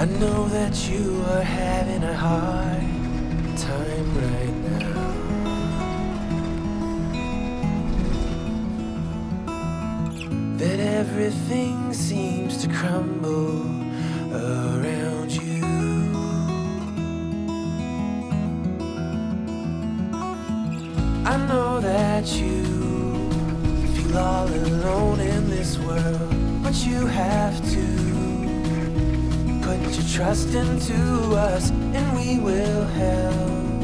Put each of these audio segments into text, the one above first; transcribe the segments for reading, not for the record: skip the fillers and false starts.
I know that you are having a hard time right now. That everything seems to crumble around you. I know that you feel all alone in this world, but you have to put your trust into us, and we will help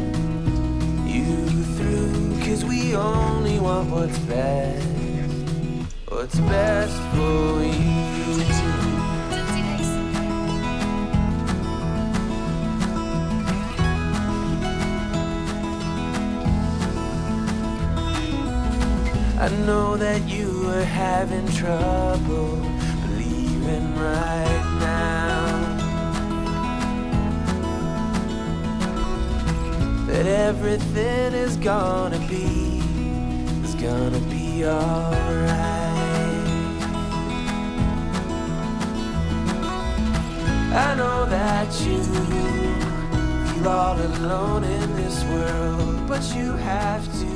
you through. 'Cause we only want what's best for you. I know that you are having trouble believing right now that everything is gonna be alright. I know that you feel all alone in this world, but you have to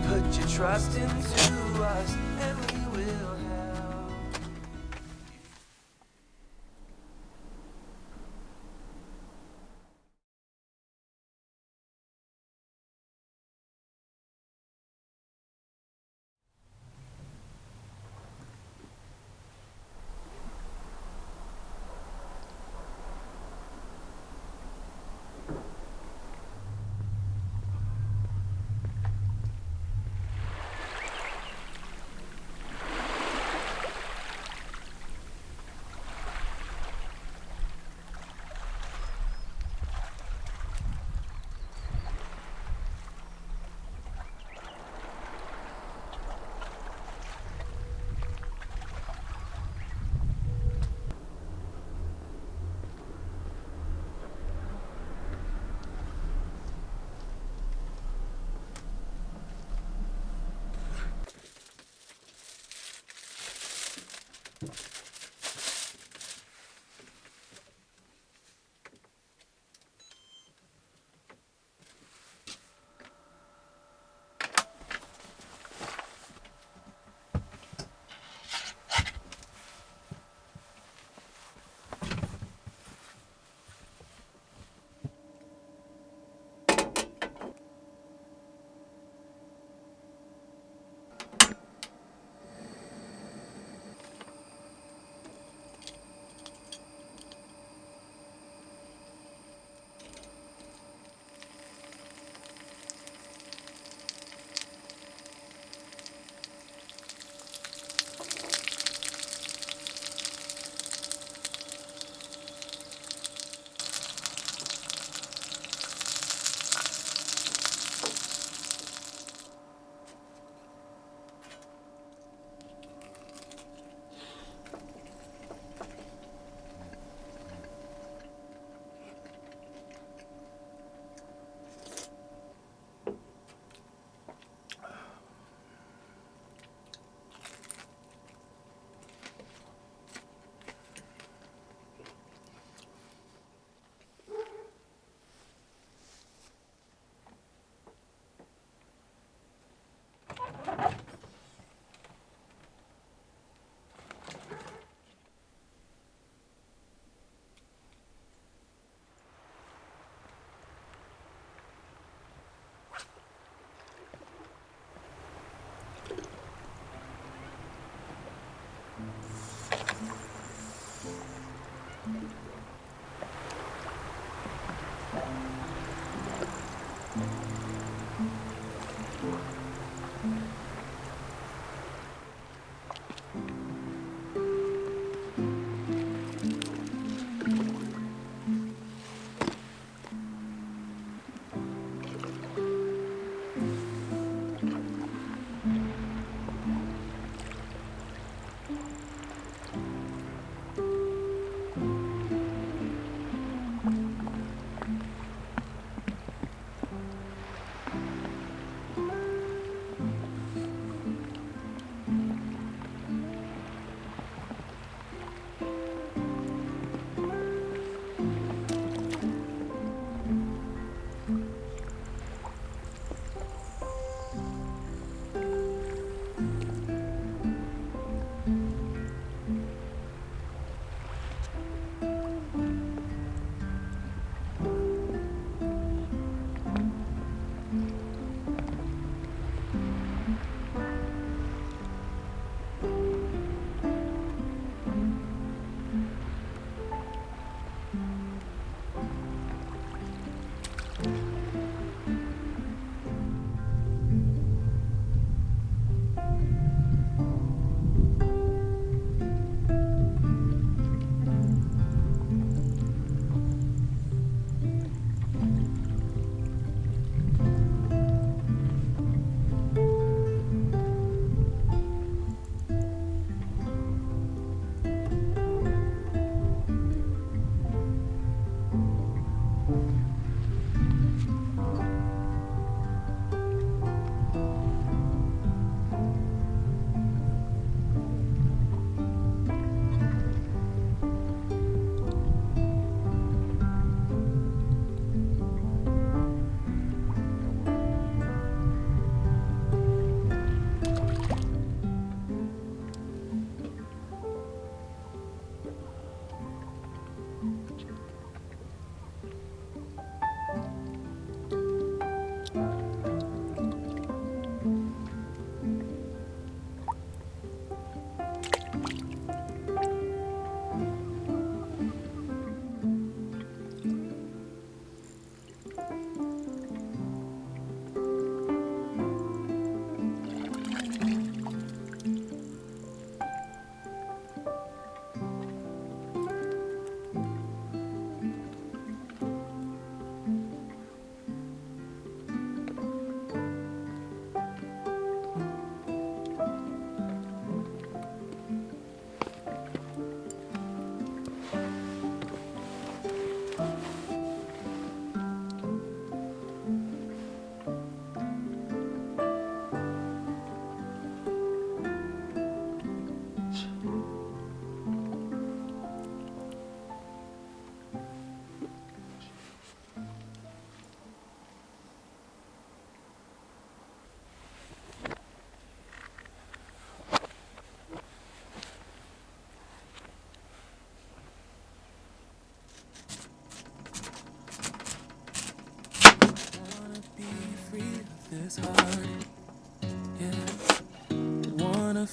put your trust into us, and we will help.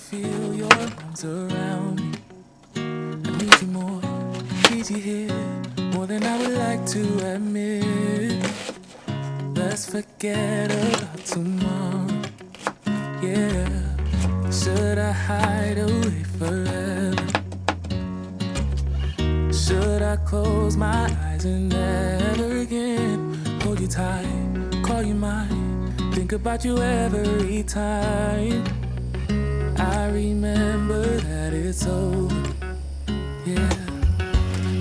feel your arms around me. I need you more, need you here, more than I would like to admit. Let's forget about tomorrow, yeah. Should I hide away forever? Should I close my eyes and never again hold you tight, call you mine, think about you every time? I remember that it's over, yeah.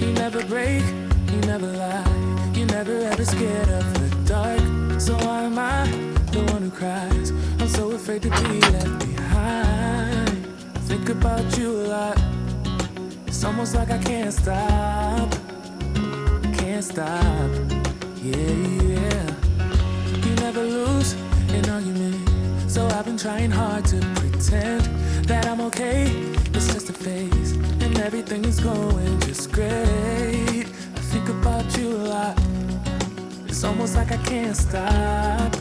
You never break, you never lie, you never ever scared of the dark. So why am I the one who cries? I'm so afraid to be left behind. I think about you a lot. It's almost like I can't stop, yeah, yeah. You never lose an argument, so I've been trying hard to pretend that I'm okay. It's just a phase, and everything is going just great. I think about you a lot. It's almost like I can't stop,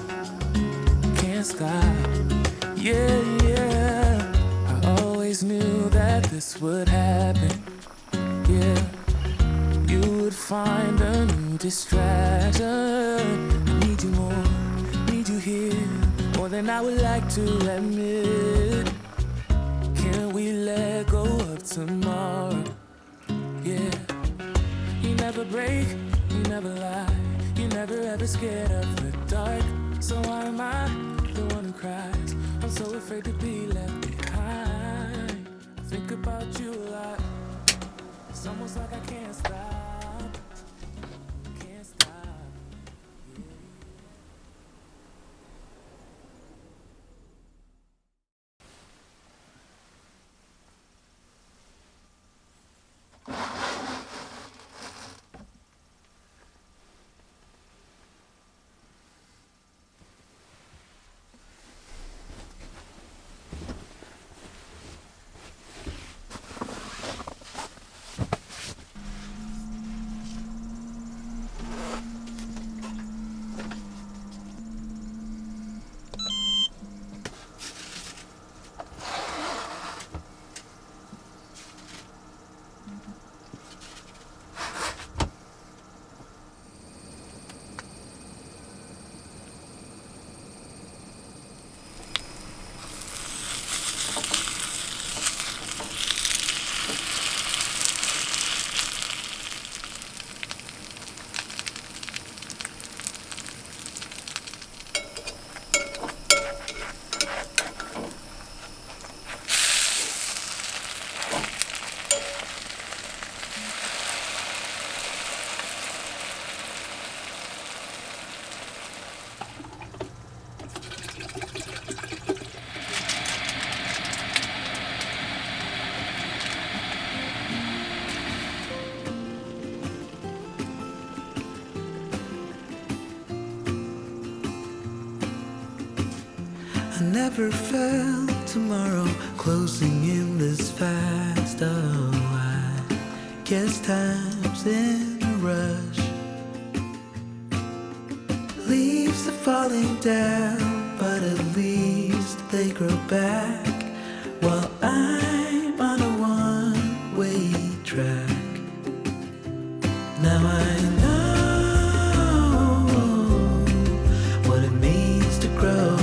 yeah, yeah. I always knew that this would happen, yeah. You would find a new distraction. I need you more, need you here, more than I would like to admit. Can we let go of tomorrow, yeah. You never break, you never lie, you never ever scared of the dark. So why am I the one who cries? I'm so afraid to be left behind. I think about you a lot. It's almost like I can't stop, yeah. I never felt tomorrow closing in this fast. Oh, I guess time's in a rush. Leaves are falling down, but at least they grow back, while I'm on a one-way track. Now I know what it means to grow.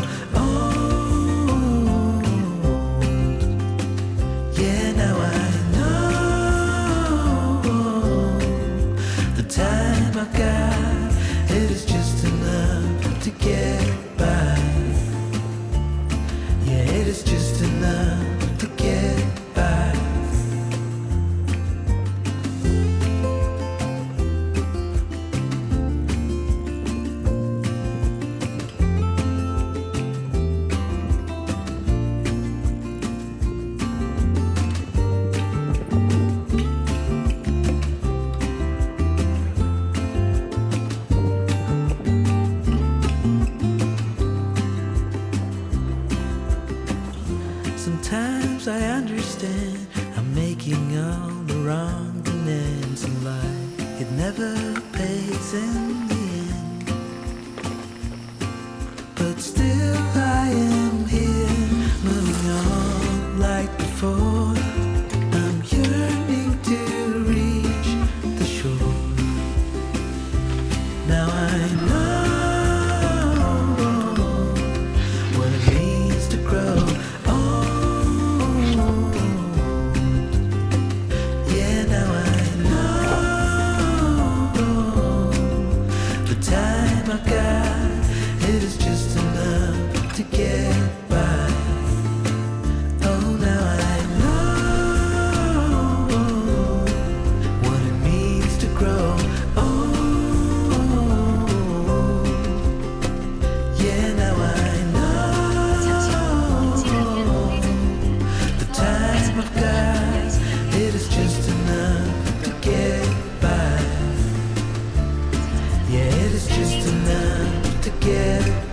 Sometimes I understand I'm making all the wrong demands in life. It never pays in the end, but still I am here, moving on like it's just enough to get